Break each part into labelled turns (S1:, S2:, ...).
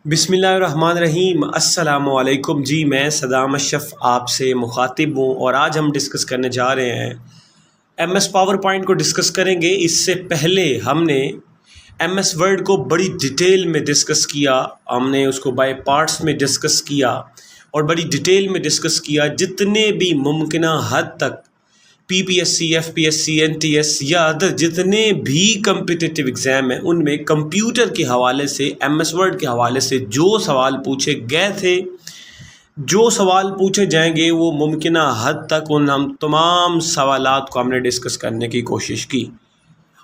S1: बिस्मिल्लाहिर्रहमानिर्रहीम अस्सलामुअलैकुम जी। मैं सदाम अशरफ आपसे मुखातिब हूँ और आज हम डिस्कस करने जा रहे हैं एमएस पावर पॉइंट को डिस्कस करेंगे। इससे पहले हमने एमएस वर्ड को बड़ी डिटेल में डिस्कस किया, हमने उसको बाय पार्ट्स में डिस्कस किया और बड़ी डिटेल में डिस्कस किया। जितने भी मुमकिन हद तक पीपीएससी, एफपीएससी, एनटीएस या अदर जितने भी कम्पिटिटिव एग्ज़ाम हैं उनमें कंप्यूटर के हवाले से, एमएस वर्ड के हवाले से जो सवाल पूछे गए थे, जो सवाल पूछे जाएंगे, वो मुमकिन हद तक उन हम तमाम सवालात को हमने डिस्कस करने की कोशिश की।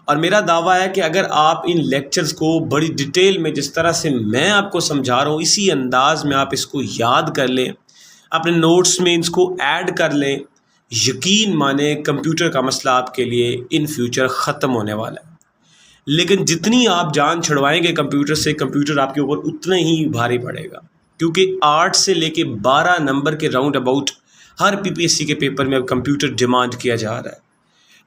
S1: और मेरा दावा है कि अगर आप इन लेक्चर्स को बड़ी डिटेल में जिस तरह से मैं आपको समझा रहा हूँ इसी अंदाज़ में आप इसको याद कर लें, अपने नोट्स में इसको ऐड कर लें, यकीन माने कंप्यूटर का मसला आपके लिए इन फ्यूचर ख़त्म होने वाला है। लेकिन जितनी आप जान छुड़वाएंगे कंप्यूटर से, कंप्यूटर आपके ऊपर उतना ही भारी पड़ेगा, क्योंकि 8 से लेके 12 नंबर के राउंड अबाउट हर पीपीएससी के पेपर में अब कंप्यूटर डिमांड किया जा रहा है।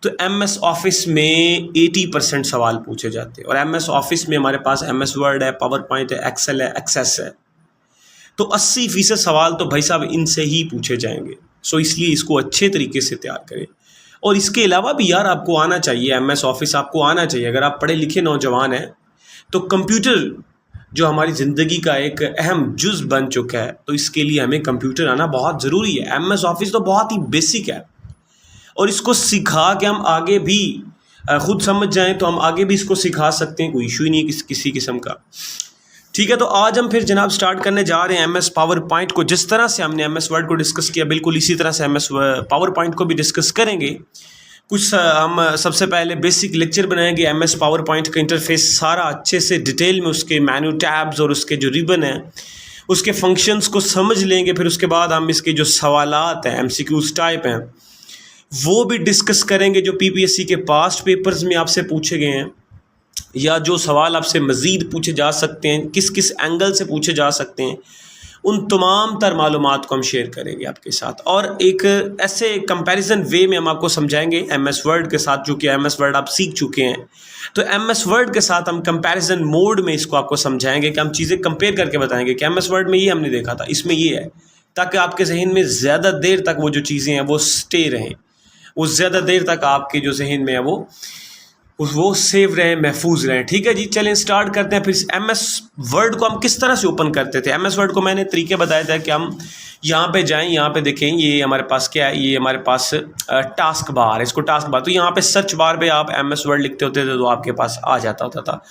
S1: तो एमएस ऑफिस में 80% सवाल पूछे जाते हैं और एमएस ऑफिस में हमारे पास एमएस वर्ड है, पावर पॉइंट है, एक्सेल है, एक्सेस है। तो 80% सवाल तो भाई साहब इनसे ही पूछे जाएंगे। सो इसलिए इसको अच्छे तरीके से तैयार करें। और इसके अलावा भी यार आपको आना चाहिए, एमएस ऑफिस आपको आना चाहिए। अगर आप पढ़े लिखे नौजवान हैं तो कंप्यूटर जो हमारी ज़िंदगी का एक अहम जुज़ बन चुका है, तो इसके लिए हमें कंप्यूटर आना बहुत ज़रूरी है। एमएस ऑफिस तो बहुत ही बेसिक है और इसको सिखा के हम आगे भी ख़ुद समझ जाएं तो हम आगे भी इसको सिखा सकते हैं, कोई इशू ही नहीं है किसी किस्म का। ठीक है, तो आज हम फिर जनाब स्टार्ट करने जा रहे हैं एमएस पावर पॉइंट को। जिस तरह से हमने एमएस वर्ड को डिस्कस किया बिल्कुल इसी तरह से एमएस पावर पॉइंट को भी डिस्कस करेंगे। कुछ हम सबसे पहले बेसिक लेक्चर बनाएंगे एमएस पावर पॉइंट का इंटरफेस सारा अच्छे से डिटेल में, उसके मेन्यू टैब्स और उसके जो रिबन हैं उसके फंक्शंस को समझ लेंगे। फिर उसके बाद हम इसके जो सवालात हैं, एमसीक्यूज टाइप हैं, वो भी डिस्कस करेंगे जो पीपीएससी के पास्ट पेपर्स में आपसे पूछे गए हैं या जो सवाल आपसे मज़ीद पूछे जा सकते हैं, किस किस एंगल से पूछे जा सकते हैं, उन तमाम तर मालूमात को हम शेयर करेंगे आपके साथ। और एक ऐसे कंपैरिजन वे में हम आपको समझाएंगे एमएस वर्ड के साथ, जो कि एमएस वर्ड आप सीख चुके हैं। तो एमएस वर्ड के साथ हम कंपैरिजन मोड में इसको आपको समझाएंगे कि हम चीज़ें कंपेयर करके बताएंगे कि एमएस वर्ड में ये हमने देखा था, इसमें ये है, ताकि आपके जहन में ज़्यादा देर तक वो जो चीज़ें हैं वो स्टे रहें, वो ज़्यादा देर तक आपके जो जहन में है वो सेव रहें, महफूज रहें। ठीक है जी, चलें स्टार्ट करते हैं। फिर एमएस वर्ड को हम किस तरह से ओपन करते थे। एमएस वर्ड को मैंने तरीके बताया था कि हम यहाँ पे जाएं, यहाँ पे देखें, ये हमारे पास क्या है, ये हमारे पास टास्क बार है, इसको टास्क बार। तो यहाँ पे सर्च बार पे आप एमएस वर्ड लिखते होते थे तो आपके पास आ जाता होता था।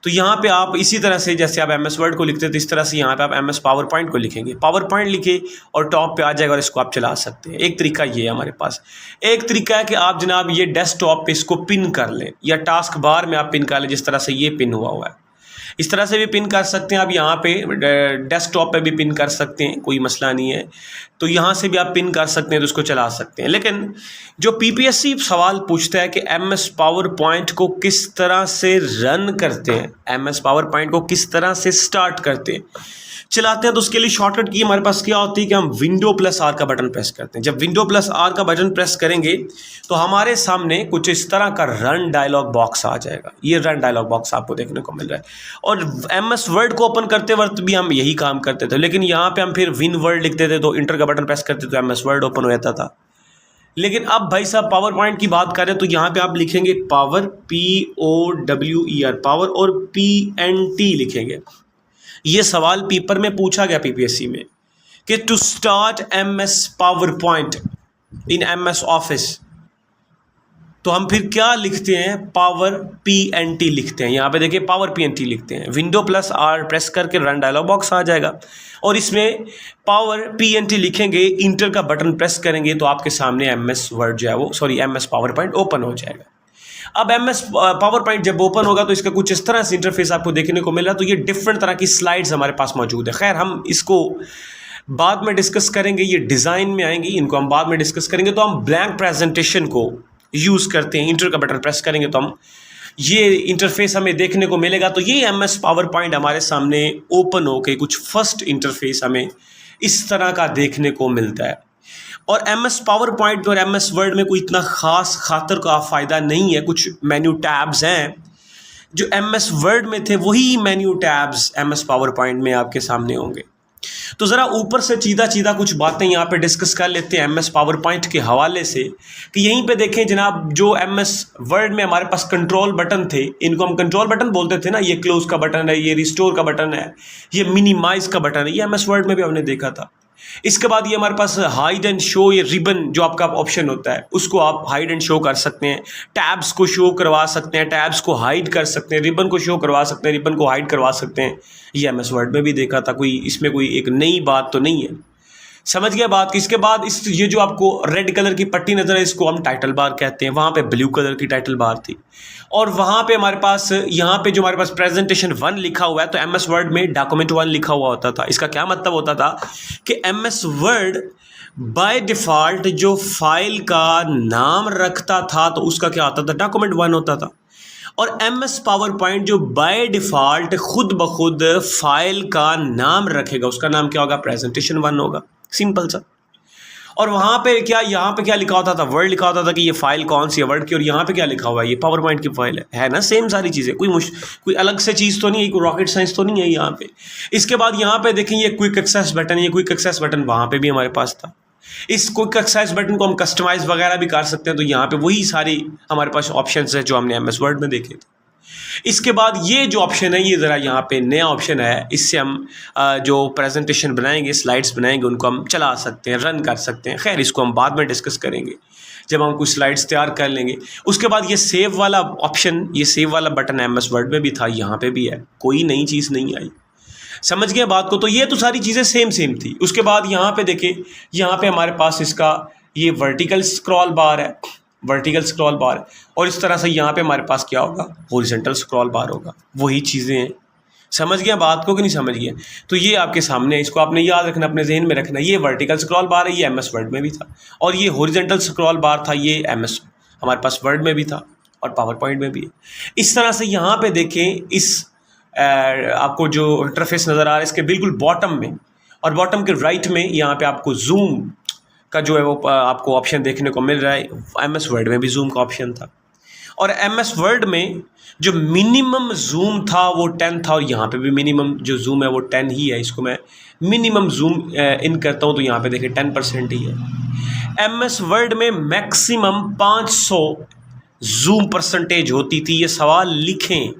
S1: तो यहाँ पे आप इसी तरह से जैसे आप एमएस वर्ड को लिखते थे इस तरह से यहाँ पे आप एमएस पावर पॉइंट को लिखेंगे, पावर पॉइंट लिखे और टॉप पे आ जाएगा और इसको आप चला सकते हैं। एक तरीका ये है हमारे पास। एक तरीका है कि आप जनाब ये डेस्कटॉप पे इसको पिन कर लें या टास्क बार में आप पिन कर लें, जिस तरह से ये पिन हुआ है इस तरह से भी पिन कर सकते हैं। आप यहाँ पे डेस्कटॉप पे भी पिन कर सकते हैं, कोई मसला नहीं है। तो यहाँ से भी आप पिन कर सकते हैं तो उसको चला सकते हैं। लेकिन जो पीपीएससी सवाल पूछता है कि एमएस पावर पॉइंट को किस तरह से रन करते हैं, एमएस पावर पॉइंट को किस तरह से स्टार्ट करते हैं, चलाते हैं, तो उसके लिए शॉर्टकट की हमारे पास क्या होती है कि हम विंडो प्लस आर का बटन प्रेस करते हैं। जब विंडो प्लस आर का बटन प्रेस करेंगे तो हमारे सामने कुछ इस तरह का रन डायलॉग बॉक्स आ जाएगा। ये रन डायलॉग बॉक्स आपको देखने को मिल रहा है। और एमएस वर्ड को ओपन करते वक्त भी हम यही काम करते थे, लेकिन यहाँ पे हम फिर विन वर्ड लिखते थे तो इंटर का बटन प्रेस करते तो एमएस वर्ड ओपन हो जाता था। लेकिन अब भाई साहब पावर पॉइंट की बात करें तो यहाँ पे आप लिखेंगे पावर, POWER, पावर, और PNT लिखेंगे। ये सवाल पेपर में पूछा गया पीपीएससी में कि to start MS PowerPoint in MS Office, तो हम फिर क्या लिखते हैं, पावर PNT लिखते हैं। यहाँ पे देखिए पावर PNT लिखते हैं, विंडो प्लस आर प्रेस करके रन डायलॉग बॉक्स आ जाएगा और इसमें पावर PNT लिखेंगे, इंटर का बटन प्रेस करेंगे तो आपके सामने एमएस वर्ड जो है वो एमएस पावर पॉइंट ओपन हो जाएगा। अब एमएस पावर पॉइंट जब ओपन होगा तो इसका कुछ इस तरह से इंटरफेस आपको देखने को मिल रहा है। तो ये डिफरेंट तरह की स्लाइड्स हमारे पास मौजूद है। खैर हम इसको बाद में डिस्कस करेंगे, ये डिज़ाइन में आएंगी, इनको हम बाद में डिस्कस करेंगे। तो हम ब्लैंक प्रेजेंटेशन को यूज़ करते हैं, इंटर का बटन प्रेस करेंगे तो हम ये इंटरफेस हमें देखने को मिलेगा। तो ये एमएस पावर पॉइंट हमारे सामने ओपन होकर कुछ फर्स्ट इंटरफेस हमें इस तरह का देखने को मिलता है। और एमएस पावर पॉइंट और एमएस वर्ड में कोई इतना ख़ास खातर का फ़ायदा नहीं है। कुछ मेन्यू टैब्स हैं जो MS वर्ड में थे वही menu tabs MS power point में आपके सामने होंगे। तो ज़रा ऊपर से सीधा सीधा कुछ बातें यहाँ पे डिस्कस कर लेते हैं MS पावर पॉइंट के हवाले से कि यहीं पे देखें जनाब, जो MS वर्ड में हमारे पास कंट्रोल बटन थे, इनको हम कंट्रोल बटन बोलते थे ना, ये क्लोज का बटन है, ये रिस्टोर का बटन है, ये मिनिमाइज का बटन है, ये MS वर्ड में भी हमने देखा था। इसके बाद ये हमारे पास हाइड एंड शो, ये रिबन जो आपका ऑप्शन होता है उसको आप हाइड एंड शो कर सकते हैं, टैब्स को शो करवा सकते हैं, टैब्स को हाइड कर सकते हैं, रिबन को शो करवा सकते हैं, रिबन को हाइड करवा सकते हैं। ये MS वर्ड में भी देखा था, कोई इसमें कोई एक नई बात तो नहीं है। समझ गया बात कि इसके बाद इस ये जो आपको रेड कलर की पट्टी नजर है इसको हम टाइटल बार कहते हैं, वहाँ पे ब्लू कलर की टाइटल बार थी और वहाँ पे हमारे पास यहाँ पे जो हमारे पास प्रेजेंटेशन 1 लिखा हुआ है तो MS वर्ड में डॉक्यूमेंट 1 लिखा हुआ होता था। इसका क्या मतलब होता था कि MS वर्ड बाय डिफ़ॉल्ट जो फाइल का नाम रखता था तो उसका क्या होता था, डॉक्यूमेंट 1 होता था। और MS पावर पॉइंट जो बाय डिफ़ॉल्ट खुद ब खुद फाइल का नाम रखेगा, उसका नाम क्या होगा, प्रेजेंटेशन 1 होगा, सिंपल सा। और वहाँ पे क्या, यहाँ पे क्या लिखा होता था, वर्ड लिखा होता था कि ये फाइल कौन सी है वर्ड की, और यहाँ पे क्या लिखा हुआ है, ये पावर पॉइंट की फाइल है ना, सेम सारी चीज़ें, कोई अलग से चीज़ तो नहीं है, कोई रॉकेट साइंस तो नहीं है यहाँ पे। इसके बाद यहाँ पे देखें ये क्विक एक्सेस बटन, ये क्विक एक्सेस बटन वहाँ पे भी हमारे पास था। इस क्विक एक्सेस बटन को हम कस्टमाइज वगैरह भी कर सकते हैं, तो यहाँ पे वही सारी हमारे पास ऑप्शंस है जो हमने MS वर्ड में देखे थे। इसके बाद ये जो ऑप्शन है, ये ज़रा यहाँ पे नया ऑप्शन है, इससे हम जो प्रेजेंटेशन बनाएंगे, स्लाइड्स बनाएंगे, उनको हम चला सकते हैं, रन कर सकते हैं। खैर इसको हम बाद में डिस्कस करेंगे जब हम कुछ स्लाइड्स तैयार कर लेंगे। उसके बाद ये सेव वाला ऑप्शन, ये सेव वाला बटन MS वर्ड में भी था, यहाँ पे भी है, कोई नई चीज़ नहीं आई। समझ गए बात को? तो ये तो सारी चीज़ें सेम थी। उसके बाद यहाँ पे देखें, यहाँ पे हमारे पास इसका ये वर्टिकल स्क्रॉल बार है, वर्टिकल स्क्रॉल बार, और इस तरह से यहाँ पे हमारे पास क्या होगा, हॉरिजॉन्टल स्क्रॉल बार होगा। वही चीज़ें हैं। समझ गया बात को कि नहीं समझ गया? तो ये आपके सामने है, इसको आपने याद रखना, अपने जहन में रखना। ये वर्टिकल स्क्रॉल बार है, ये MS वर्ड में भी था, और ये हॉरिजॉन्टल स्क्रॉल बार था, ये MS हमारे पास वर्ड में भी था और पावर पॉइंट में भी है। इस तरह से यहाँ पे देखें, इस आपको जो इंटरफेस नज़र आ रहा है इसके बिल्कुल बॉटम में, और बॉटम के राइट में यहाँ पे आपको जूम का जो है वो आपको ऑप्शन देखने को मिल रहा है। MS वर्ड में भी जूम का ऑप्शन था, और MS वर्ड में जो मिनिमम जूम था वो 10 था, और यहाँ पे भी मिनिमम जो जूम है वो 10 ही है। इसको मैं मिनिमम जूम इन करता हूँ तो यहाँ पे देखिए 10% ही है। MS वर्ड में मैक्सिमम 500 जूम परसेंटेज होती थी। ये सवाल लिखें,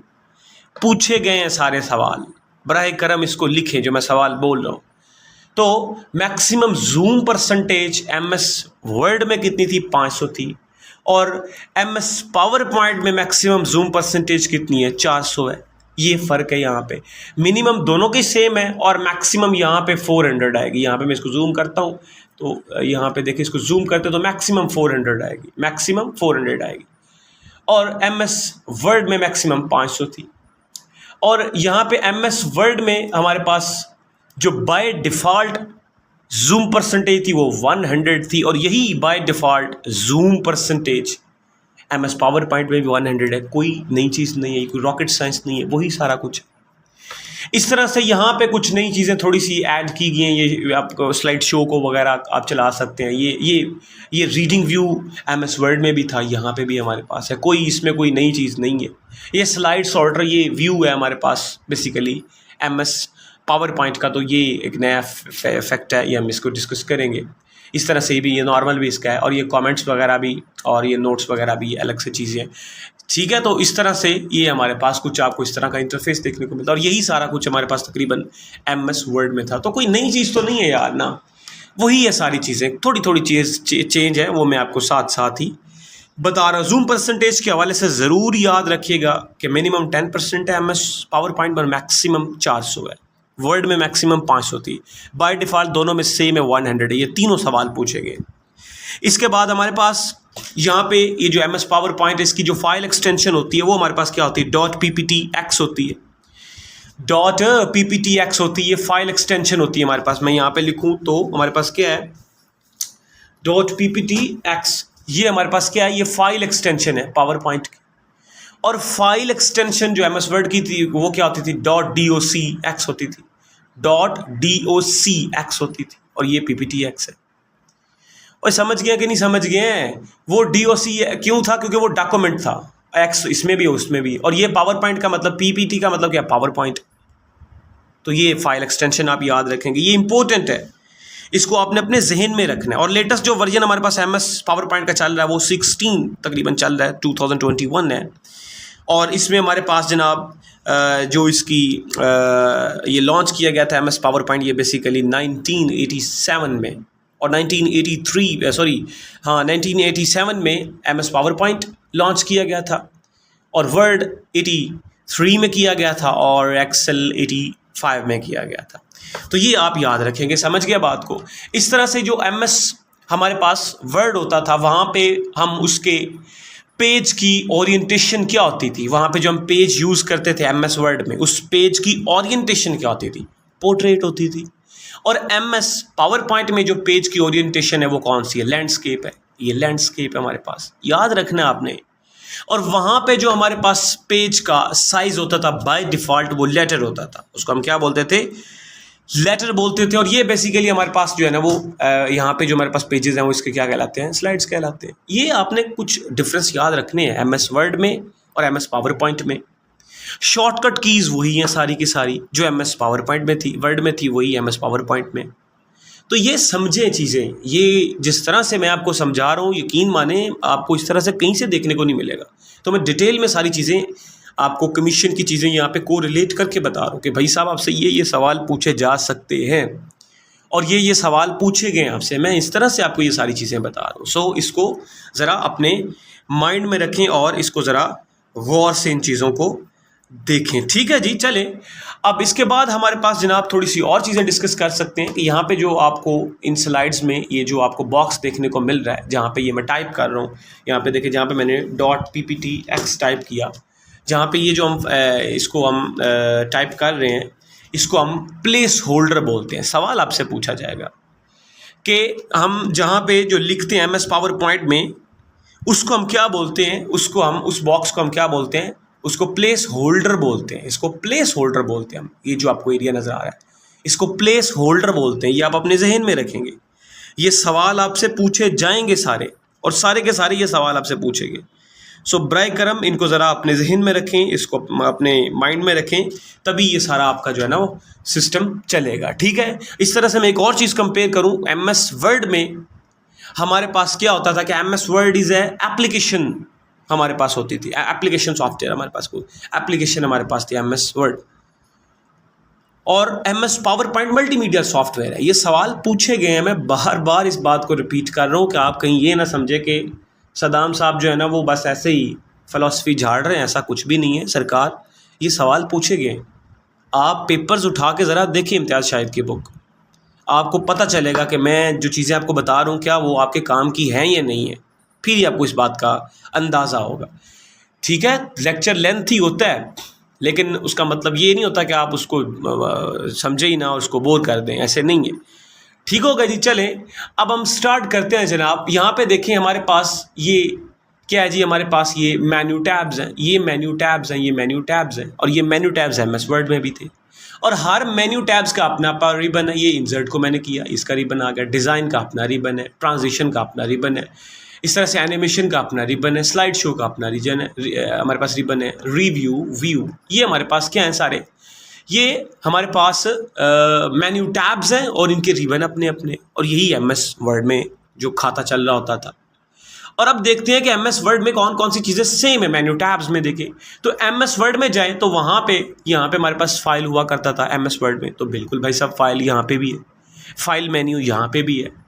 S1: पूछे गए हैं सारे सवाल, बराए करम इसको लिखें जो मैं सवाल बोल रहा हूँ। तो maximum zoom percentage MS word में कितनी थी, 500 थी, और MS पावर पॉइंट में मैक्सिमम जूम परसेंटेज कितनी है, 400 है। ये फ़र्क है यहाँ पे। मिनिमम दोनों की सेम है और मैक्सिमम यहाँ पे 400 आएगी। यहाँ पे मैं इसको जूम करता हूँ तो यहाँ पे देखिए, इसको जूम करते तो मैक्सिमम 400 आएगी, मैक्सिमम 400 आएगी, और MS वर्ड में मैक्सिमम 500 थी। और यहाँ पे MS वर्ड में हमारे पास जो बाय डिफ़ॉल्ट जूम परसेंटेज थी वो 100 थी, और यही by default zoom percentage MS power point में भी 100 है। कोई नई चीज़ नहीं है, कोई रॉकेट साइंस नहीं है, वही सारा कुछ। इस तरह से यहाँ पे कुछ नई चीज़ें थोड़ी सी ऐड की गई हैं। ये आपको स्लाइड शो को वगैरह आप चला सकते हैं। ये रीडिंग व्यू MS वर्ड में भी था, यहाँ पे भी हमारे पास है। कोई इसमें कोई नई चीज़ नहीं है। ये स्लाइड सॉर्टर, ये व्यू है हमारे पास बेसिकली MS पावर पॉइंट का। तो ये एक नया इफेक्ट है, ये हम इसको डिस्कस करेंगे। इस तरह से भी ये नॉर्मल भी इसका है, और ये कमेंट्स वगैरह भी और ये नोट्स वगैरह भी अलग से चीज़ें हैं, ठीक है। तो इस तरह से ये हमारे पास कुछ आपको इस तरह का इंटरफेस देखने को मिलता है, और यही सारा कुछ हमारे पास तकरीबन MS वर्ड में था। तो कोई नई चीज़ तो नहीं है यार ना, वही है सारी चीज़ें। थोड़ी थोड़ी चीज़ चेंज है, वो मैं आपको साथ साथ ही बता रहा हूँ। जूम परसेंटेज के हवाले से ज़रूर याद रखिएगा कि मिनिमम 10% है MS पावर पॉइंट पर, मैक्सिमम 400 है। वर्ड में मैक्सिमम 500 थी, बाय डिफ़ॉल्ट दोनों में सेम है 100 है। ये तीनों सवाल पूछे गए। इसके बाद हमारे पास यहाँ पे ये जो MS पावर पॉइंट है, इसकी जो फाइल एक्सटेंशन होती है वो हमारे पास क्या होती है, .pptx होती है। .pptx होती है, ये फाइल एक्सटेंशन होती है हमारे पास। मैं यहाँ पे लिखूँ तो हमारे पास क्या है, .pptx, ये हमारे पास क्या है, ये फाइल एक्सटेंशन है पावर पॉइंट की। और फाइल एक्सटेंशन जो MS वर्ड की थी वो क्या होती थी, .docx होती थी, .docx होती थी, और ये PPTX है। और समझ गए कि नहीं समझ गए हैं? वो DOC क्यों था, क्योंकि वो डॉक्यूमेंट था। एक्स इसमें भी उसमें भी। और ये पावर पॉइंट का मतलब, पीपीटी का मतलब क्या, पावर पॉइंट। तो ये फाइल एक्सटेंशन आप याद रखेंगे, ये इंपॉर्टेंट है, इसको आपने अपने जहन में रखना है। और लेटेस्ट जो वर्जन हमारे पास एम एस पावर पॉइंट का चल रहा है वो 16 तकरीबन चल रहा है, 2021 है। और इसमें हमारे पास जनाब जो इसकी ये लॉन्च किया गया था एम एस पावर पॉइंट, ये बेसिकली 1987 में और 1987 में M S PowerPoint launch किया गया था, और वर्ड 83 में किया गया था, और एक्सेल 85 में किया गया था। तो ये आप याद रखेंगे, समझ गया बात को। इस तरह से जो एम एस हमारे पास वर्ड होता था, वहाँ पे हम उसके पेज की ओरिएंटेशन क्या होती थी, वहाँ पे जो हम पेज यूज़ करते थे एम एस वर्ड में, उस पेज की ओरिएंटेशन क्या होती थी, पोर्ट्रेट होती थी। और एम एस पावर पॉइंट में जो पेज की ओरिएंटेशन है वो कौन सी है, लैंडस्केप है। ये लैंडस्केप है हमारे पास, याद रखना आपने। और वहाँ पे जो हमारे पास पेज का साइज़ होता था बाय डिफ़ॉल्ट वो लेटर होता था, उसको हम क्या बोलते थे, लेटर बोलते थे। और ये बेसिकली हमारे पास जो है ना वो यहाँ पे जो हमारे पास पेजेस हैं वो इसके क्या कहलाते हैं, स्लाइड्स कहलाते हैं। ये आपने कुछ डिफरेंस याद रखने हैं एम एस वर्ड में और एम एस पावर पॉइंट में। शॉर्टकट कीज़ वही हैं सारी की सारी, जो एम एस पावर पॉइंट में थी, वर्ड में थी, वही एम एस पावर पॉइंट में। तो ये समझें चीज़ें, ये जिस तरह से मैं आपको समझा रहा हूँ, यकीन माने आपको इस तरह से कहीं से देखने को नहीं मिलेगा। तो मैं डिटेल में सारी चीज़ें आपको, कमीशन की चीज़ें यहाँ पे को रिलेट करके बता रहा हूँ कि भाई साहब आपसे ये सवाल पूछे जा सकते हैं, और ये सवाल पूछे गए आपसे। मैं इस तरह से आपको ये सारी चीज़ें बता रहा हूँ। सो इसको ज़रा अपने माइंड में रखें और इसको ज़रा गौर से इन चीज़ों को देखें, ठीक है जी। चलें, अब इसके बाद हमारे पास जनाब थोड़ी सी और चीज़ें डिस्कस कर सकते हैं कि यहाँ पे जो आपको इन स्लाइड्स में ये जो आपको बॉक्स देखने को मिल रहा है, जहाँ पे ये मैं टाइप कर रहा हूँ, यहाँ पे देखिए, जहाँ पे मैंने .pptx टाइप किया, जहाँ पे ये जो हम इसको हम टाइप कर रहे हैं, इसको हम प्लेस होल्डर बोलते हैं। सवाल आपसे पूछा जाएगा कि हम जहाँ पे जो लिखते हैं एम एस पावर पॉइंट में, उसको हम क्या बोलते हैं, उसको हम, उस बॉक्स को हम क्या बोलते हैं, उसको प्लेस होल्डर बोलते हैं। इसको प्लेस होल्डर बोलते हैं हम। ये जो आपको एरिया नज़र आ रहा है, इसको प्लेस होल्डर बोलते हैं। ये आप अपने जहन में रखेंगे, ये सवाल आपसे पूछे जाएंगे सारे, और सारे के सारे ये सवाल आपसे पूछेंगे। सो ब्राय करम इनको ज़रा अपने जहन में रखें, इसको अपने माइंड में रखें, तभी ये सारा आपका जो है ना वो सिस्टम चलेगा, ठीक है। इस तरह से मैं एक और चीज़ कंपेयर करूँ, एम एस वर्ड में हमारे पास क्या होता था कि M S Word is a application हमारे पास होती थी, एप्लीकेशन सॉफ्टवेयर हमारे पास, कोई एप्लीकेशन हमारे पास थी एम एस वर्ड। और M S PowerPoint multimedia software है। ये सवाल पूछे गए हैं, मैं बार बार इस बात को रिपीट कर रहा हूँ कि आप कहीं ये ना समझे कि सदाम साहब जो है ना वो बस ऐसे ही फ़िलासफ़ी झाड़ रहे हैं, ऐसा कुछ भी नहीं है सरकार। ये सवाल पूछे गए, आप पेपर्स उठा के ज़रा देखिए इम्तियाज़ शाहिद की बुक, आपको पता चलेगा कि मैं जो चीज़ें आपको बता रहा हूँ क्या वो आपके काम की हैं या नहीं है, फिर ही आपको इस बात का अंदाज़ा होगा, ठीक है। लेक्चर लेंथी होता है, लेकिन उसका मतलब ये नहीं होता कि आप उसको समझे ही ना और उसको बोर कर दें, ऐसे नहीं है, ठीक होगा जी। चलें, अब हम स्टार्ट करते हैं जनाब। यहाँ पे देखें हमारे पास ये क्या है जी, हमारे पास ये मेन्यू टैब्स हैं, ये मेन्यू टैब्स हैं, ये मेन्यू टैब्स हैं, और ये menu tabs M S Word में भी थे। और हर मेन्यू टैब्स का अपना अपना रिबन है। ये इंसर्ट को मैंने किया, इसका रिबन आ गया, डिज़ाइन का अपना रिबन है, ट्रांजिशन का अपना रिबन है, इस तरह से एनिमेशन का अपना रिबन है, स्लाइड शो का अपना रीजन है, हमारे पास रिबन है, रिव्यू, व्यू, ये हमारे पास क्या है सारे, ये हमारे पास मेन्यू टैब्स हैं और इनके रिबन अपने अपने। और यही एम एस वर्ड में जो खाता चल रहा होता था। और अब देखते हैं कि एम एस वर्ड में कौन कौन सी चीज़ें सेम है मेन्यू टैब्स में। देखें तो एम एस वर्ड में जाएँ तो वहाँ पे, यहाँ पे हमारे पास फाइल हुआ करता था एम एस वर्ड में, तो बिल्कुल भाई साहब फाइल यहाँ पे भी है, फाइल मेन्यू यहाँ पे भी है।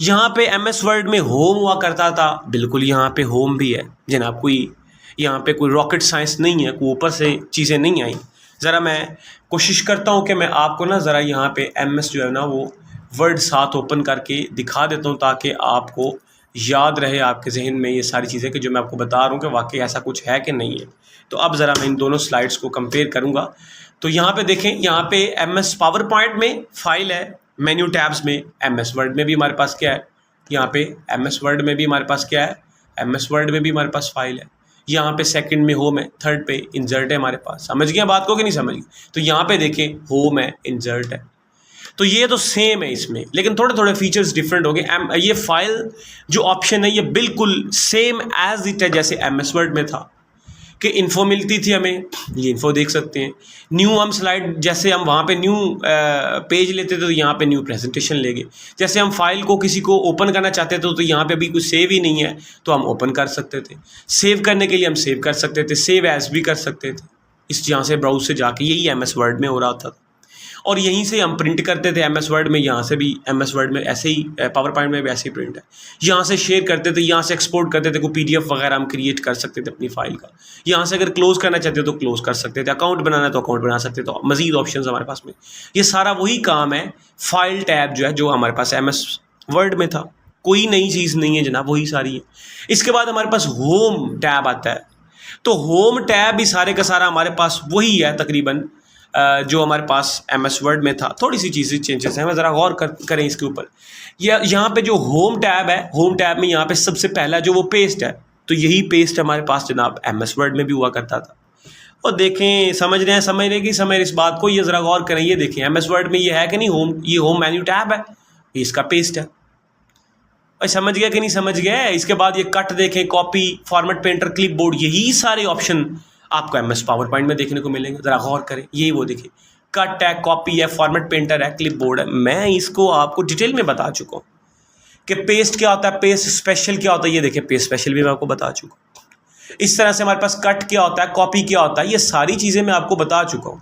S1: यहाँ पे एम एस वर्ड में होम हुआ करता था, बिल्कुल यहाँ पे होम भी है जनाब। कोई यहाँ पे कोई रॉकेट साइंस नहीं है, कोई ऊपर से चीज़ें नहीं आई। ज़रा मैं कोशिश करता हूँ कि मैं आपको ना ज़रा यहाँ पे एम एस जो है ना वो वर्ड साथ ओपन करके दिखा देता हूँ, ताकि आपको याद रहे आपके जहन में ये सारी चीज़ें कि जो मैं आपको बता रहा हूँ कि वाकई ऐसा कुछ है कि नहीं है। तो अब ज़रा मैं इन दोनों स्लाइड्स को कंपेयर करूँगा। तो यहाँ पे देखें, यहाँ पे एम एस पावर पॉइंट में फ़ाइल है, मेन्यू टैब्स में एम एस वर्ड में भी हमारे पास क्या है, यहाँ पे एम एस वर्ड में भी हमारे पास क्या है, एम एस वर्ड में भी हमारे पास फाइल है। यहाँ पे सेकंड में होम है, थर्ड पे इंसर्ट है हमारे पास। समझ गए बात को कि नहीं समझ गए? तो यहाँ पे देखें होम है, इंसर्ट है, तो ये तो सेम है इसमें, लेकिन थोड़े थोड़े फीचर्स डिफरेंट हो गए। ये फाइल जो ऑप्शन है ये बिल्कुल सेम एज इट है जैसे एम एस वर्ड में था। कि इन्फो मिलती थी हमें, ये इन्फो देख सकते हैं। न्यू हम स्लाइड, जैसे हम वहाँ पे न्यू पेज लेते थे तो यहाँ पे न्यू प्रेजेंटेशन लेंगे। जैसे हम फाइल को किसी को ओपन करना चाहते थे तो यहाँ पे अभी कुछ सेव ही नहीं है तो हम ओपन कर सकते थे। सेव करने के लिए हम सेव कर सकते थे, सेव एज भी कर सकते थे इस यहाँ से ब्राउज से जाके। यही MS वर्ड में हो रहा था और यहीं से हम प्रिंट करते थे MS वर्ड में। यहाँ से भी MS वर्ड में ऐसे ही, पावर पॉइंट में भी ऐसे ही प्रिंट है। यहाँ से शेयर करते थे, यहाँ से एक्सपोर्ट करते थे, कोई PDF वगैरह हम क्रिएट कर सकते थे अपनी फाइल का। यहाँ से अगर क्लोज करना चाहते तो क्लोज कर सकते थे, अकाउंट बनाना तो अकाउंट बना सकते थे, तो मजीद ऑप्शन हमारे पास में। ये सारा वही काम है, फाइल टैब जो है जो हमारे पास MS वर्ड में था। कोई नई चीज़ नहीं है जनाब, वही सारी है। इसके बाद हमारे पास होम टैब आता है, तो होम टैब भी सारे का सारा हमारे पास वही है तकरीबन जो हमारे पास MS वर्ड में था। थोड़ी सी चीज़ें चेंजेस हैं, मैं ज़रा गौर करें इसके ऊपर। यहाँ पे जो होम टैब है, होम टैब में यहाँ पे सबसे पहला जो वो पेस्ट है, तो यही पेस्ट हमारे पास जनाब MS वर्ड में भी हुआ करता था। और देखें, समझ रहे हैं इस बात को, ये ज़रा गौर करें। ये देखें MS वर्ड में ये है कि नहीं, ये होम मेन्यू टैब है, ये इसका पेस्ट है। और समझ गया कि नहीं समझ गया? इसके बाद ये कट देखें, copy, format painter, clip board, यही सारे ऑप्शन आपको MS पावर पॉइंट में देखने को मिलेंगे। ज़रा गौर करें, ये वो देखिए, कट है, कॉपी है, फॉर्मेट पेंटर है, क्लिप बोर्ड है। मैं इसको आपको डिटेल में बता चुका हूँ कि पेस्ट क्या होता है, पेस्ट स्पेशल क्या होता है। ये देखिए, पेस्ट स्पेशल भी मैं आपको बता चुका हूँ। इस तरह से हमारे पास कट क्या होता है, कॉपी क्या होता है, ये सारी चीज़ें मैं आपको बता चुका हूँ।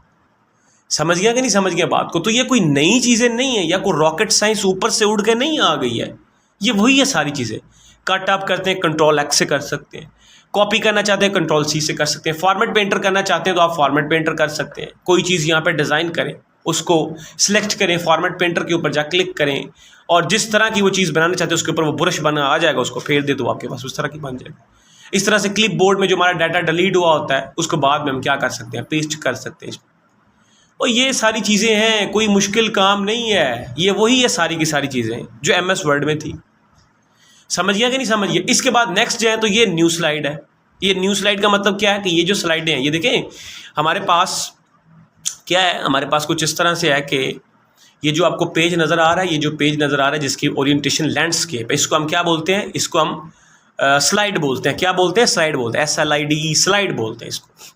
S1: समझ गया कि नहीं समझ गया बात को? तो ये कोई नई चीज़ें नहीं है या कोई रॉकेट साइंस ऊपर से उड़ के नहीं आ गई है, ये वही है सारी चीज़ें। कट आप करते हैं Ctrl+X से कर सकते हैं, कॉपी करना चाहते हैं Ctrl+C से कर सकते हैं, फॉर्मेट पेंटर करना चाहते हैं तो आप फॉर्मेट पेंटर कर सकते हैं। कोई चीज़ यहाँ पे डिज़ाइन करें, उसको सिलेक्ट करें, फॉर्मेट पेंटर के ऊपर जा क्लिक करें और जिस तरह की वो चीज़ बनाना चाहते हैं उसके ऊपर वो ब्रश बना आ जाएगा, उसको फेर दे तो आपके पास उस तरह की बन जाएगी। इस तरह से क्लिप बोर्ड में जो हमारा डाटा डिलीट हुआ होता है उसको बाद में हम क्या कर सकते हैं, पेस्ट कर सकते हैं इसमें। और ये सारी चीज़ें हैं, कोई मुश्किल काम नहीं है, ये वही है सारी की सारी चीज़ें जो MS वर्ड में थी। समझ गया कि नहीं समझ गया? इसके बाद नेक्स्ट जो है तो ये न्यू स्लाइड है। ये न्यू स्लाइड का मतलब क्या है कि ये जो स्लाइडें हैं, ये देखें हमारे पास क्या है, हमारे पास कुछ इस तरह से है कि ये जो आपको पेज नज़र आ रहा है, ये जो पेज नज़र आ रहा है जिसकी ओरिएंटेशन लैंडस्केप, इसको हम क्या बोलते हैं, इसको हम स्लाइड बोलते हैं। क्या बोलते हैं? स्लाइड बोलते हैं, SLIDE, स्लाइड बोलते हैं इसको।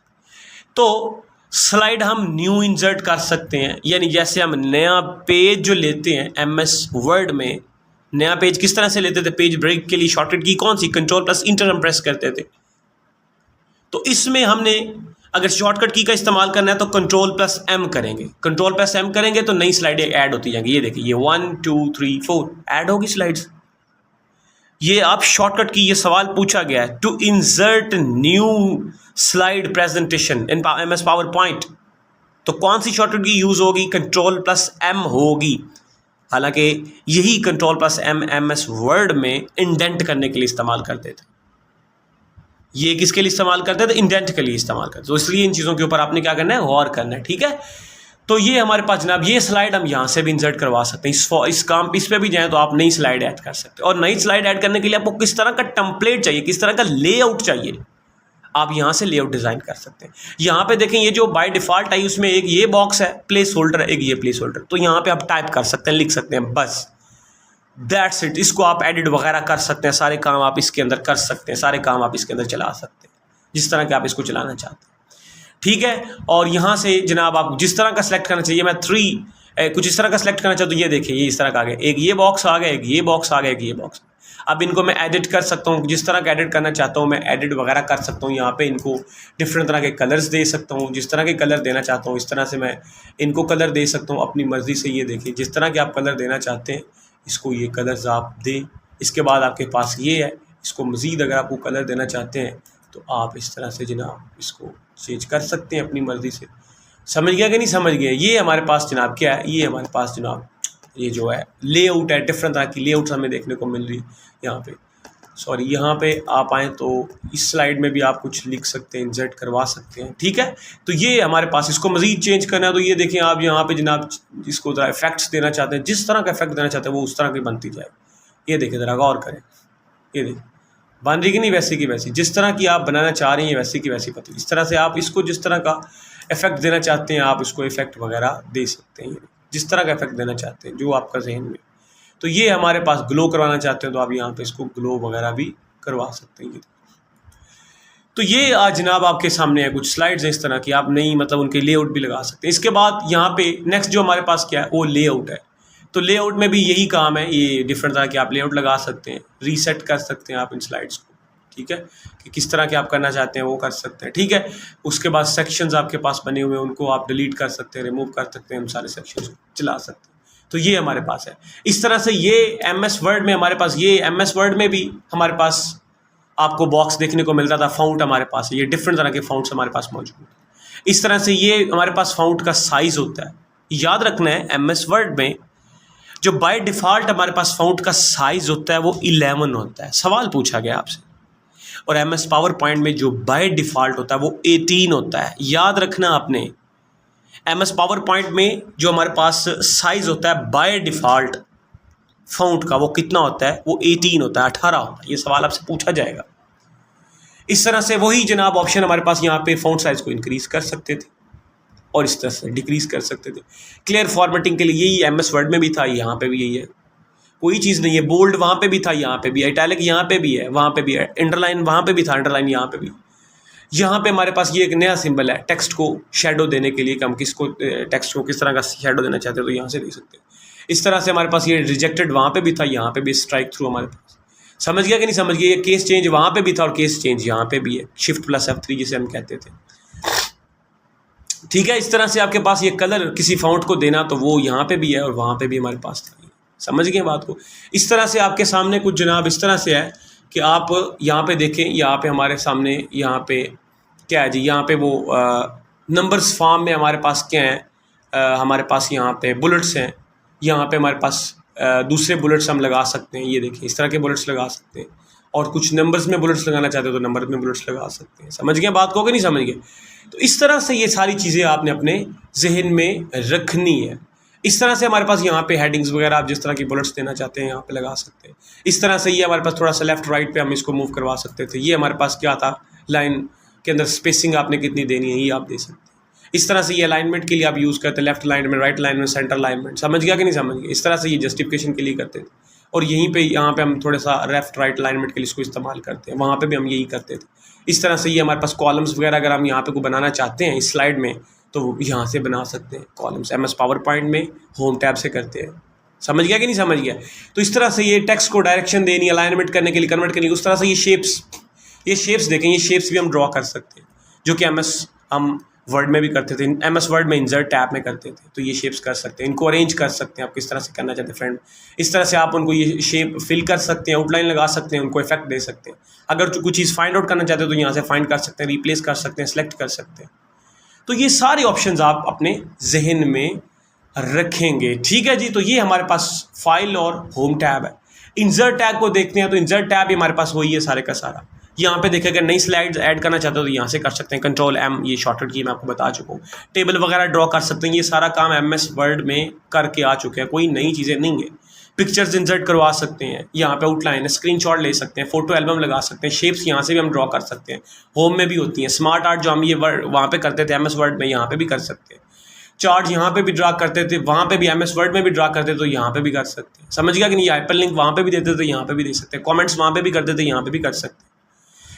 S1: तो स्लाइड हम न्यू इंसर्ट कर सकते हैं, यानी जैसे हम नया पेज जो लेते हैं MS वर्ड में, नया पेज किस तरह से लेते थे, पेज ब्रेक के लिए शॉर्टकट की कौन सी, Ctrl+Enter हम प्रेस करते थे। तो इसमें हमने अगर शॉर्टकट की का इस्तेमाल करना है तो Ctrl+M करेंगे, Ctrl+M करेंगे तो नई स्लाइडें ऐड होती जाएंगी। ये देखिए, ये 1 2 3 4 ऐड होगी स्लाइड्स। ये आप शॉर्टकट की, ये सवाल पूछा गया है, to insert new slide presentation in MS PowerPoint, तो कौन सी शॉर्टकट की यूज़ होगी, Ctrl+M होगी। हालांकि यही Ctrl+M MS वर्ड में इंडेंट करने के लिए इस्तेमाल करते थे। ये किसके लिए इस्तेमाल करते थे, इंडेंट के लिए इस्तेमाल करते। तो इसलिए इन चीज़ों के ऊपर आपने क्या करना है, गौर करना है, ठीक है। तो ये हमारे पास जनाब, ये स्लाइड हम यहाँ से भी इंसर्ट करवा सकते हैं। इस काम इस पे भी जाएँ तो आप नई स्लाइड ऐड कर सकते हैं। और नई स्लाइड ऐड करने के लिए आपको किस तरह का टेम्पलेट चाहिए, किस तरह का लेआउट चाहिए, आप यहाँ से लेआउट डिज़ाइन कर सकते हैं। यहाँ पे देखें, ये जो बाय डिफ़ॉल्ट आई उसमें एक ये बॉक्स है, प्लेस होल्डर है, एक ये प्लेस होल्डर, तो यहाँ पे आप टाइप कर सकते हैं, लिख सकते हैं, बस दैट्स इट। इसको आप एडिट वगैरह कर सकते हैं, सारे काम आप इसके अंदर कर सकते हैं, सारे काम आप इसके अंदर चला सकते हैं जिस तरह के आप इसको चलाना चाहते हैं, ठीक है। और यहाँ से जनाब आप जिस तरह का सेलेक्ट करना चाहिए, मैं कुछ इस तरह का सेलेक्ट करना चाहता हूँ, ये देखिए ये इस तरह का आ गया, एक ये बॉक्स आ गया, एक ये बॉक्स आ गया, एक ये बॉक्स। अब इनको मैं एडिट कर सकता हूँ, जिस तरह का एडिट करना चाहता हूँ मैं एडिट वगैरह कर सकता हूँ। यहाँ पे इनको डिफरेंट तरह के कलर्स दे सकता हूँ, जिस तरह के कलर देना चाहता हूँ इस तरह से मैं इनको कलर दे सकता हूँ अपनी मर्ज़ी से। ये देखिए, जिस तरह के आप कलर देना चाहते हैं इसको ये कलर्स आप दें। इसके बाद आपके पास ये है, इसको मज़ीद अगर आपको कलर देना चाहते हैं तो आप इस तरह से जनाब इसको चेंज कर सकते हैं अपनी मर्ज़ी से। समझ गया कि नहीं समझ गया? ये हमारे पास जनाब क्या है, ये हमारे पास जनाब ये जो है लेआउट है, डिफरेंट तरह की लेआउट्स हमें देखने को मिल रही है। यहाँ पे सॉरी, यहाँ पे आप आएँ तो इस स्लाइड में भी आप कुछ लिख सकते हैं, इंसर्ट करवा सकते हैं, ठीक है। तो ये हमारे पास, इसको मज़ीद चेंज करना है तो ये देखें आप यहाँ पे जनाब इसको ज़रा इफेक्ट्स देना चाहते हैं, जिस तरह का इफेक्ट देना चाहते हैं वो उस तरह की बनती जाए। ये देखें, ज़रा गौर करें, ये देखें बन रही कि नहीं, वैसी की वैसी, जिस तरह की आप बनाना चाह रही हैं वैसी की वैसी पतली। इस तरह से आप इसको जिस तरह का इफेक्ट देना चाहते हैं आप इसको इफेक्ट वगैरह दे सकते हैं, जिस तरह का इफेक्ट देना चाहते हैं जो आपका जहन में। तो ये हमारे पास ग्लो करवाना चाहते हैं तो आप यहाँ पे इसको ग्लो वगैरह भी करवा सकते हैं। तो ये आज जनाब आपके सामने है कुछ स्लाइड्स हैं इस तरह की, आप नई मतलब उनके लेआउट भी लगा सकते हैं। इसके बाद यहाँ पे नेक्स्ट जो हमारे पास क्या है वो लेआउट है। तो लेआउट में भी यही काम है, ये डिफरेंट तरह के आप लेआउट लगा सकते हैं, रीसेट कर सकते हैं आप इन स्लाइड्स को, ठीक है, कि किस तरह के आप करना चाहते हैं वो कर सकते हैं, ठीक है। उसके बाद सेक्शंस आपके पास बने हुए हैं, उनको आप डिलीट कर सकते हैं, रिमूव कर सकते हैं, उन सारे सेक्शंस को चला सकते हैं। तो ये हमारे पास है। इस तरह से ये MS वर्ड में हमारे पास, ये MS वर्ड में भी हमारे पास आपको बॉक्स देखने को मिलता था, फाउंट हमारे पास है, ये डिफरेंट तरह के फाउंट्स हमारे पास मौजूद है। इस तरह से ये हमारे पास फाउंट का साइज़ होता है। याद रखना है MS वर्ड में जो बाय डिफ़ॉल्ट हमारे पास फाउंट का साइज़ होता है वो 11 होता है, सवाल पूछा गया आपसे। और MS पावर पॉइंट में जो बाय डिफ़ॉल्ट होता है वो 18 होता है। याद रखना आपने, MS पावर पॉइंट में जो हमारे पास साइज़ होता है बाय डिफ़ॉल्ट फाउंट का वो कितना होता है, वो 18 होता है, 18 होता है। ये सवाल आपसे पूछा जाएगा। इस तरह से वही जनाब ऑप्शन हमारे पास यहाँ पे फाउंट साइज़ को इंक्रीज़ कर सकते थे और इस तरह से डिक्रीज़ कर सकते थे। क्लियर फॉर्मेटिंग के लिए यही MS वर्ड में भी था, यहाँ पे भी यही है, कोई चीज़ नहीं है। बोल्ड वहाँ पे भी था, यहाँ पे भी है, इटैलिक यहाँ पे भी है, वहाँ पे भी है, अंडरलाइन वहाँ पे भी था, अंडरलाइन यहाँ पे भी। यहाँ पे हमारे पास ये एक नया सिंबल है टेक्स्ट को शेडो देने के लिए, कि हम किसको टेक्स्ट को किस तरह का शेडो देना चाहते हैं, तो यहाँ से दे सकते हैं। इस तरह से हमारे पास ये रिजेक्टेड वहाँ पे भी था, यहाँ पे भी स्ट्राइक थ्रू हमारे पास। समझ गया कि नहीं समझ गया? ये केस चेंज वहाँ पे भी था और केस चेंज यहाँ पे भी है, शिफ्ट प्लस F3 जिसे हम कहते थे, ठीक है। इस तरह से आपके पास ये कलर किसी फाउंट को देना तो वो यहाँ पे भी है और वहाँ पे भी हमारे पास था। समझ गए बात को? इस तरह से आपके सामने कुछ जनाब इस तरह से है कि आप यहाँ पे देखें, यहाँ पे हमारे सामने यहाँ पे क्या है जी, यहाँ पे वो नंबर्स फॉर्म में हमारे पास क्या है, हमारे पास यहाँ पे बुलेट्स हैं, यहाँ पे हमारे पास दूसरे बुलेट्स हम लगा सकते हैं। ये देखिए इस तरह के बुलेट्स लगा सकते हैं, और कुछ नंबर्स में बुलेट्स लगाना चाहते हो तो नंबर में बुलेट्स लगा सकते हैं। समझ गए बात को कि नहीं समझ गए? तो इस तरह से ये सारी चीज़ें आपने अपने जहन में रखनी है। इस तरह से हमारे पास यहाँ पे हेडिंग्स वगैरह आप जिस तरह की बुलेट्स देना चाहते हैं यहाँ पे लगा सकते हैं। इस तरह से ये हमारे पास थोड़ा सा लेफ्ट राइट पे हम इसको मूव करवा सकते थे। ये हमारे पास क्या था, लाइन के अंदर स्पेसिंग आपने कितनी देनी है ये आप दे सकते हैं। इस तरह से ये अलाइनमेंट के लिए आप यूज़ करते हैं, left alignment, right alignment, centre alignment. समझ गया कि नहीं समझ गया? इस तरह से ये जस्टिफिकेशन के लिए करते थे। और यहीं पे यहाँ पे हम थोड़ा सा लेफ्ट राइट अलाइनमेंट के लिए इसको इस्तेमाल करते हैं, वहाँ पे भी हम यही करते थे। इस तरह से ये हमारे पास कॉलम्स वगैरह अगर हम यहाँ पे को बनाना चाहते हैं इस स्लाइड में तो यहाँ से बना सकते हैं कॉलम्स। MS पावर पॉइंट में होम टैब से करते हैं। समझ गया कि नहीं समझ गया? तो इस तरह से ये टेक्स्ट को डायरेक्शन देनी, अलाइनमेंट करने के लिए, कन्वर्ट करने के लिए, उस तरह से ये शेप्स देखें, ये शेप्स भी हम ड्रॉ कर सकते हैं, जो कि MS हम वर्ड में भी करते थे, MS वर्ड में इंसर्ट टैब में करते थे। तो ये शेप्स कर सकते हैं, इनको अरेंज कर सकते हैं आप किस तरह से करना चाहते हैं फ्रेंड। इस तरह से आप उनको ये शेप फिल कर सकते हैं, आउटलाइन लगा सकते हैं, उनको इफेक्ट दे सकते हैं। अगर कुछ चीज़ फाइंड आउट करना चाहते हैं तो यहाँ से फाइंड कर सकते हैं, रिप्लेस कर सकते हैं, सेलेक्ट कर सकते हैं। तो ये सारे ऑप्शंस आप अपने जहन में रखेंगे, ठीक है जी। तो ये हमारे पास फाइल और होम टैब है। इंसर्ट टैब को देखते हैं तो इंसर्ट टैब भी हमारे पास वही है सारे का सारा। यहाँ पे देखिए अगर नई स्लाइड्स ऐड करना चाहते हो तो यहाँ से कर सकते हैं, Ctrl+M, ये शॉर्टकट की मैं आपको बता चुका हूँ। टेबल वगैरह ड्रॉ कर सकते हैं, ये सारा काम MS वर्ड में करके आ चुके हैं, कोई नई चीज़ें नहीं है। पिक्चर्स इंसर्ट करवा सकते हैं, यहाँ पे आउटलाइन, स्क्रीनशॉट ले सकते हैं, फोटो एल्बम लगा सकते हैं, शेप्स यहाँ से भी हम ड्रॉ कर सकते हैं, होम में भी होती हैं। स्मार्ट आर्ट जो हम ये वर्ड वहाँ पे करते थे MS वर्ड में, यहाँ पे भी कर सकते हैं। चार्ट यहाँ पे भी ड्रा करते थे, वहाँ पे भी MS वर्ड में भी ड्रा करते थे, तो यहाँ पे भी कर सकते हैं। समझ गया कि नहीं? हाइपर लिंक वहाँ पे भी देते थे, यहाँ पे भी दे सकते हैं। कमेंट्स वहाँ पे भी करते थे, यहाँ पे भी कर सकते हैं।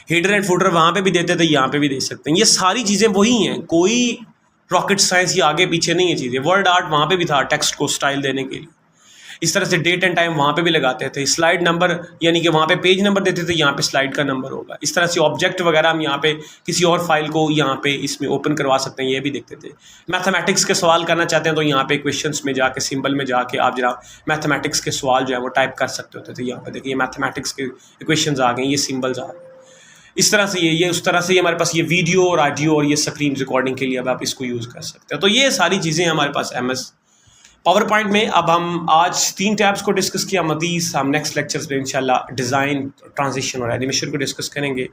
S1: हेडर एंड फुटर वहाँ पे भी देते थे, यहाँ पे भी दे सकते हैं। ये सारी चीज़ें वही हैं, कोई रॉकेट साइंस ये आगे पीछे नहीं है चीज़ें। वर्ड आर्ट वहाँ पे भी था टेक्स्ट को स्टाइल देने के लिए। इस तरह से डेट एंड टाइम वहाँ पे भी लगाते थे। स्लाइड नंबर यानी कि वहाँ पे पेज नंबर देते थे, यहाँ पे स्लाइड का नंबर होगा। इस तरह से ऑब्जेक्ट वगैरह हम यहाँ पे किसी और फाइल को यहाँ पे इसमें ओपन करवा सकते हैं, ये भी देखते थे। मैथमेटिक्स के सवाल करना चाहते हैं तो यहाँ पे क्वेश्चंस में जाके, सिंबल में जाके आप जरा मैथमेटिक्स के सवाल जो है वो टाइप कर सकते होते थे। यहाँ पे देखिए मैथमेटिक्स के इक्वेशंस आ गए, ये सिंबल्स आ गए। इस तरह से ये उस तरह से ये हमारे पास ये वीडियो और ऑडियो और ये स्क्रीन रिकॉर्डिंग के लिए अब आप इसको यूज़ कर सकते हैं। तो ये सारी चीज़ें हमारे पास MS पावर पॉइंट में। अब हम आज 3 टैब्स को डिस्कस किया, मज़ीद हम नेक्स्ट लेक्चर्स में इंशाल्लाह डिज़ाइन, ट्रांजिशन और एनिमेशन को डिस्कस करेंगे।